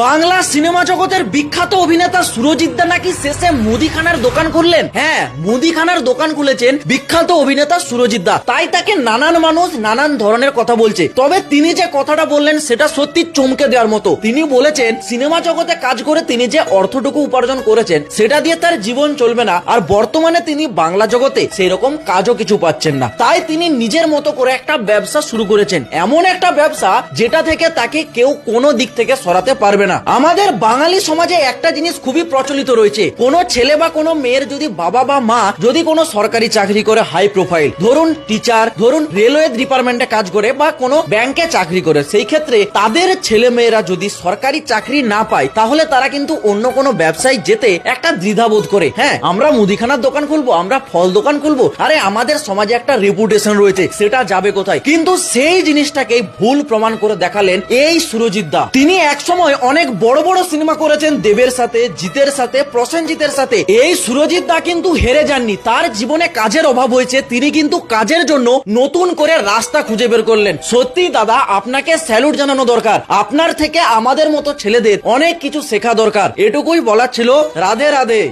Bangla cinema জগতের বিখ্যাত অভিনেতা সুরজিৎ দা নাকি শেষে মুদিখানার দোকান খুললেন। হ্যাঁ, মুদিখানার দোকান খুলেছেন বিখ্যাত অভিনেতা সুরজিৎ দা। তাই তাকে নানান মানুষ নানান ধরনের কথা বলছে। তবে তিনি যে কথাটা বললেন সেটা সত্যি চমকে দেওয়ার মতো। তিনি বলেছেন সিনেমা জগতে কাজ করে তিনি যে অর্থটুকু উপার্জন করেছেন সেটা দিয়ে তার জীবন চলবে না, আর বর্তমানে তিনি বাংলা জগতে সেরকম কাজও কিছু পাচ্ছেন না। তাই তিনি নিজের মতো করে একটা ব্যবসা শুরু করেছেন, এমন একটা ব্যবসা যেটা থেকে তাকে কেউ কোনো দিক থেকে সরাতে পারবে না। আমাদের বাঙালি সমাজে একটা জিনিস খুবই প্রচলিত রয়েছে, কোনো ছেলে বা কোনো মেয়ের যদি বাবা বা মা যদি কোনো সরকারি চাকরি করে হাই প্রোফাইল, ধরুন টিচার, ধরুন রেলওয়ে ডিপার্টমেন্টে কাজ করে বা কোনো ব্যাংকে চাকরি করে, সেই ক্ষেত্রে তাদের ছেলে মেয়েরা যদি সরকারি চাকরি না পায় তাহলে তারা কিন্তু অন্য কোনো ব্যবসায় যেতে একটা দ্বিধাবোধ করে। হ্যাঁ, আমরা মুদিখানার দোকান খুলবো, আমরা ফল দোকান খুলবো, আরে আমাদের সমাজে একটা রেপুটেশন রয়েছে, সেটা যাবে কোথায়? কিন্তু সেই জিনিসটাকে ভুল প্রমাণ করে দেখালেন এই সুরজিৎ দা। তিনি একসময় অনেক বড় বড় সিনেমা করেছেন দেবের সাথে, জিতের সাথে, প্রসেনজিতের সাথে। এই সুরজিৎ দা কিন্তু হেরে যাননি। তার জীবনে কাজের অভাব হয়েছে, তিনি কিন্তু কাজের জন্য নতুন করে রাস্তা খুঁজে বের করলেন। সত্যি দাদা, আপনাকে স্যালুট জানানো দরকার। আপনার থেকে আমাদের মতো ছেলেদের অনেক কিছু শেখা দরকার। এটুকুই বলার ছিল। রাধে রাধে।